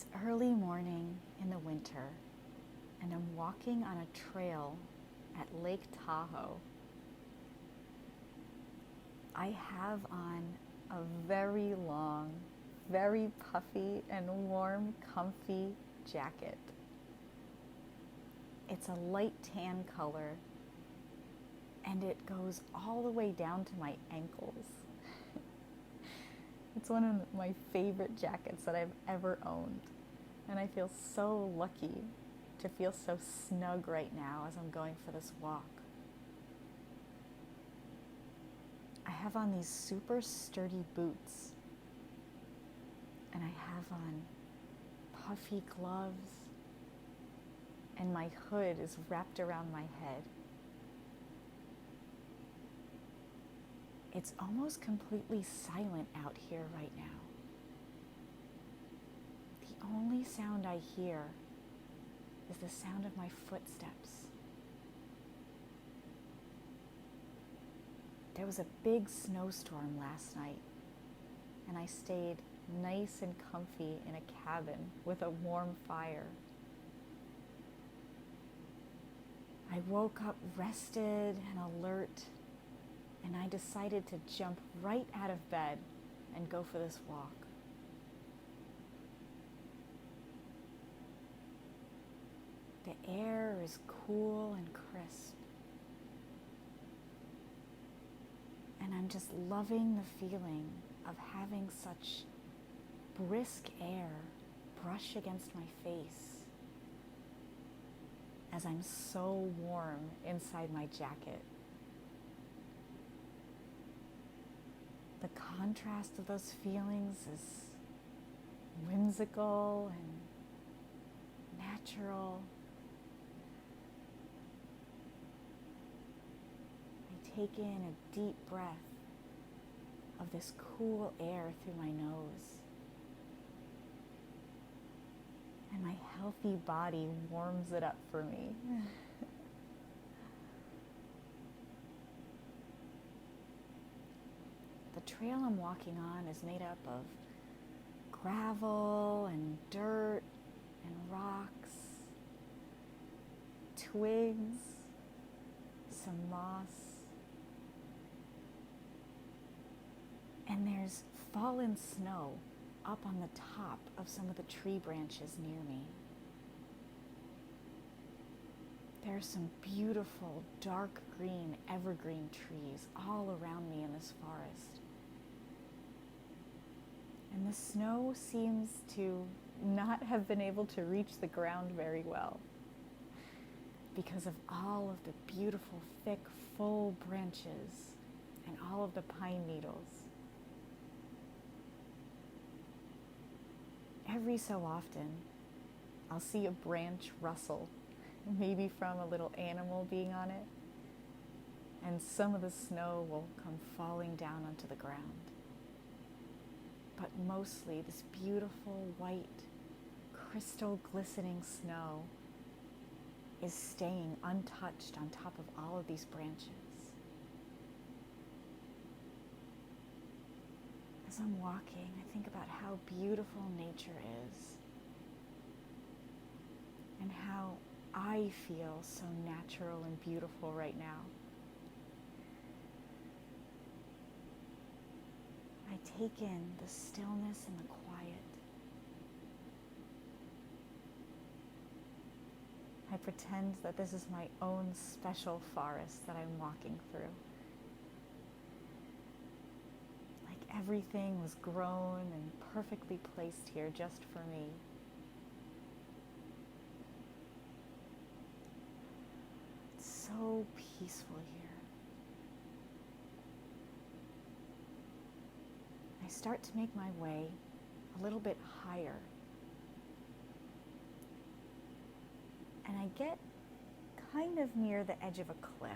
It's early morning in the winter, and I'm walking on a trail at Lake Tahoe. I have on a very long, very puffy and warm, comfy jacket. It's a light tan color, and it goes all the way down to my ankles. It's one of my favorite jackets that I've ever owned, and I feel so lucky to feel so snug right now as I'm going for this walk. I have on these super sturdy boots, and I have on puffy gloves, and my hood is wrapped around my head. It's almost completely silent out here right now. The only sound I hear is the sound of my footsteps. There was a big snowstorm last night, and I stayed nice and comfy in a cabin with a warm fire. I woke up rested and alert, and I decided to jump right out of bed and go for this walk. The air is cool and crisp, and I'm just loving the feeling of having such brisk air brush against my face as I'm so warm inside my jacket. The contrast of those feelings is whimsical and natural. I take in a deep breath of this cool air through my nose, and my healthy body warms it up for me. The trail I'm walking on is made up of gravel and dirt and rocks, twigs, some moss, and there's fallen snow up on the top of some of the tree branches near me. There are some beautiful dark green evergreen trees all around me in this forest. And the snow seems to not have been able to reach the ground very well because of all of the beautiful, thick, full branches and all of the pine needles. Every so often, I'll see a branch rustle, maybe from a little animal being on it, and some of the snow will come falling down onto the ground. But mostly this beautiful white, crystal glistening snow is staying untouched on top of all of these branches. As I'm walking, I think about how beautiful nature is and how I feel so natural and beautiful right now. I take in the stillness and the quiet. I pretend that this is my own special forest that I'm walking through. Like everything was grown and perfectly placed here just for me. It's so peaceful here. I start to make my way a little bit higher. And I get kind of near the edge of a cliff,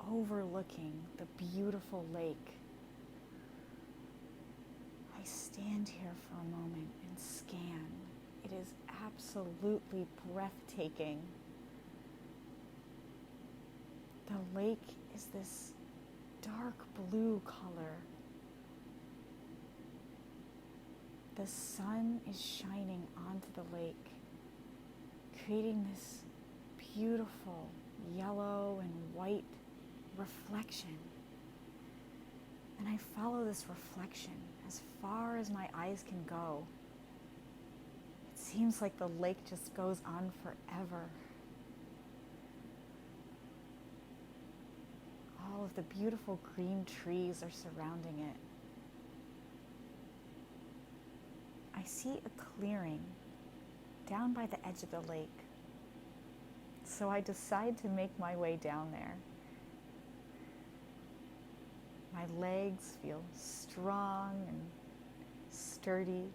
overlooking the beautiful lake. I stand here for a moment and scan. It is absolutely breathtaking. The lake is this dark blue color. The sun is shining onto the lake, creating this beautiful yellow and white reflection. And I follow this reflection as far as my eyes can go. It seems like the lake just goes on forever. All of the beautiful green trees are surrounding it. I see a clearing down by the edge of the lake. So I decide to make my way down there. My legs feel strong and sturdy.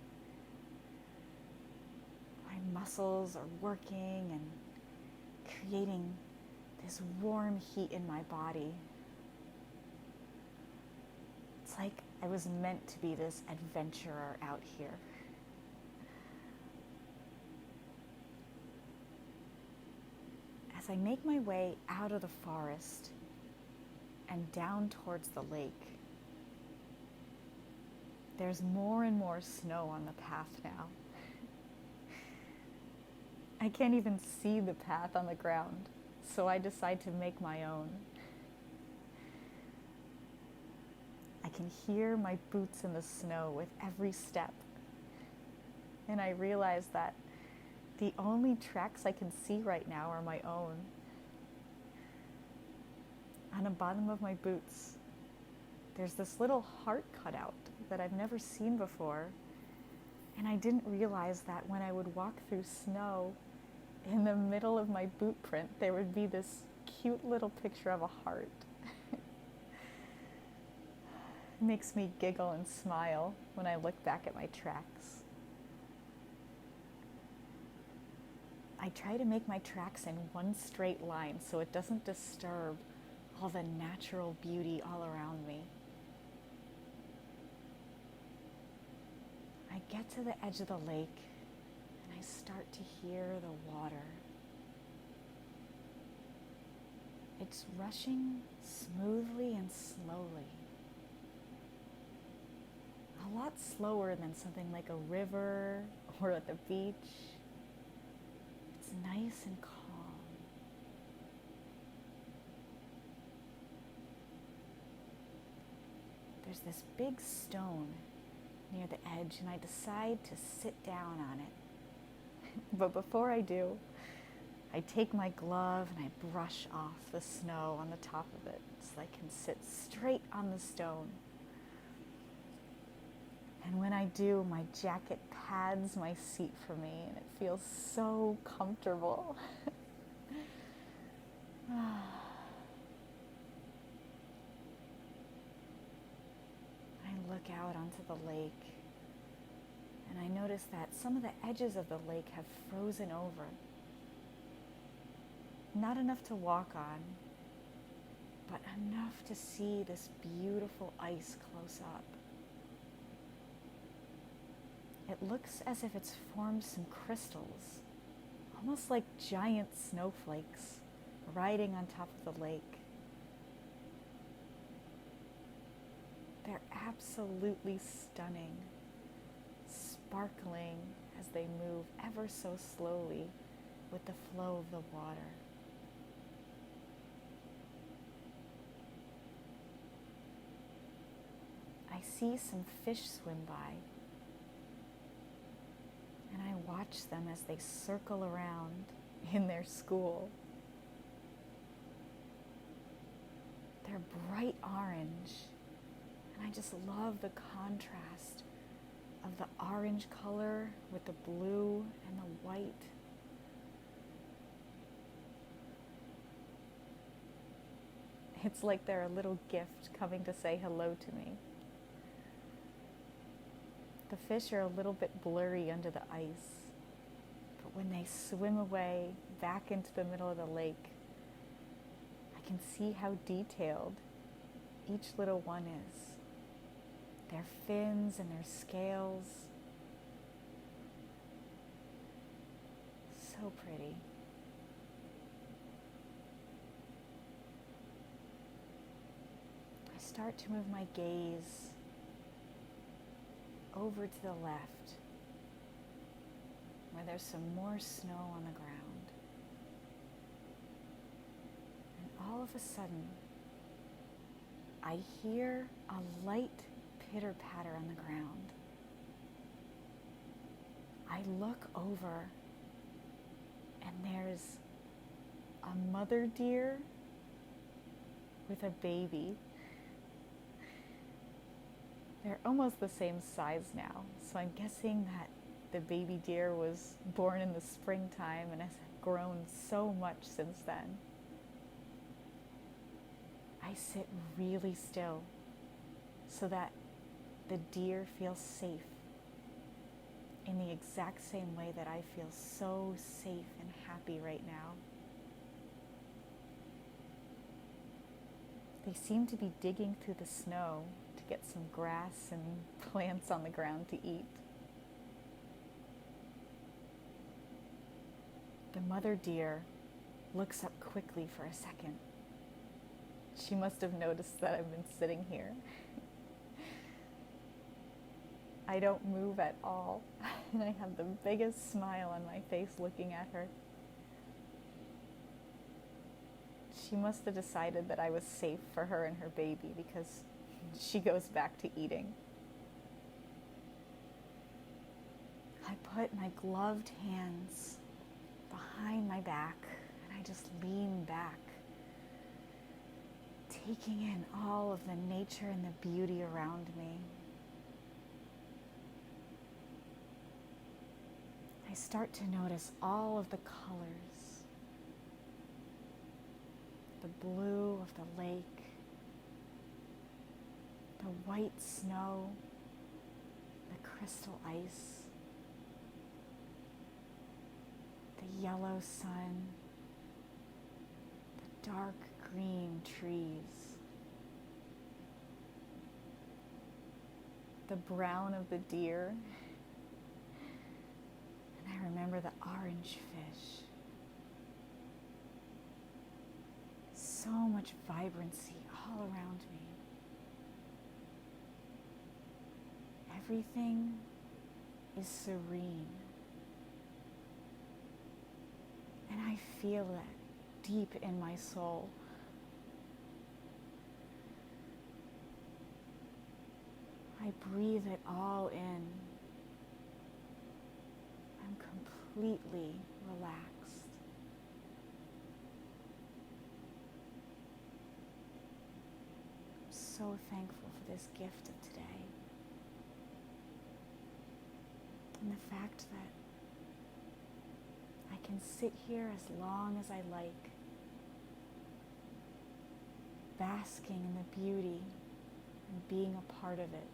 My muscles are working and creating this warm heat in my body. It's like I was meant to be this adventurer out here. As I make my way out of the forest and down towards the lake, there's more and more snow on the path now. I can't even see the path on the ground, so I decide to make my own. I can hear my boots in the snow with every step, and I realize that the only tracks I can see right now are my own. On the bottom of my boots, there's this little heart cutout that I've never seen before. And I didn't realize that when I would walk through snow, in the middle of my boot print, there would be this cute little picture of a heart. It makes me giggle and smile when I look back at my tracks. I try to make my tracks in one straight line so it doesn't disturb all the natural beauty all around me. I get to the edge of the lake and I start to hear the water. It's rushing smoothly and slowly. A lot slower than something like a river or at the beach. It's nice and calm. There's this big stone near the edge, and I decide to sit down on it. But before I do, I take my glove and I brush off the snow on the top of it so I can sit straight on the stone. And when I do, my jacket pads my seat for me, and it feels so comfortable. I look out onto the lake, and I notice that some of the edges of the lake have frozen over. Not enough to walk on, but enough to see this beautiful ice close up. It looks as if it's formed some crystals, almost like giant snowflakes riding on top of the lake. They're absolutely stunning, sparkling as they move ever so slowly with the flow of the water. I see some fish swim by, and I watch them as they circle around in their school. They're bright orange, and I just love the contrast of the orange color with the blue and the white. It's like they're a little gift coming to say hello to me. The fish are a little bit blurry under the ice, but when they swim away back into the middle of the lake, I can see how detailed each little one is. Their fins and their scales. So pretty. I start to move my gaze over to the left, where there's some more snow on the ground. And all of a sudden, I hear a light pitter-patter on the ground. I look over, and there's a mother deer with a baby. They're almost the same size now, so I'm guessing that the baby deer was born in the springtime and has grown so much since then. I sit really still so that the deer feels safe in the exact same way that I feel so safe and happy right now. They seem to be digging through the snow to get some grass and plants on the ground to eat. The mother deer looks up quickly for a second. She must have noticed that I've been sitting here. I don't move at all, and I have the biggest smile on my face looking at her. She must have decided that I was safe for her and her baby, because she goes back to eating. I put my gloved hands behind my back, and I just lean back, taking in all of the nature and the beauty around me. I start to notice all of the colors. The blue of the lake, the white snow, the crystal ice, the yellow sun, the dark green trees, the brown of the deer, and I remember the orange fish. So much vibrancy all around me. Everything is serene. And I feel it deep in my soul. I breathe it all in. I'm completely relaxed. I'm so thankful for this gift of today. And the fact that I can sit here as long as I like, basking in the beauty and being a part of it.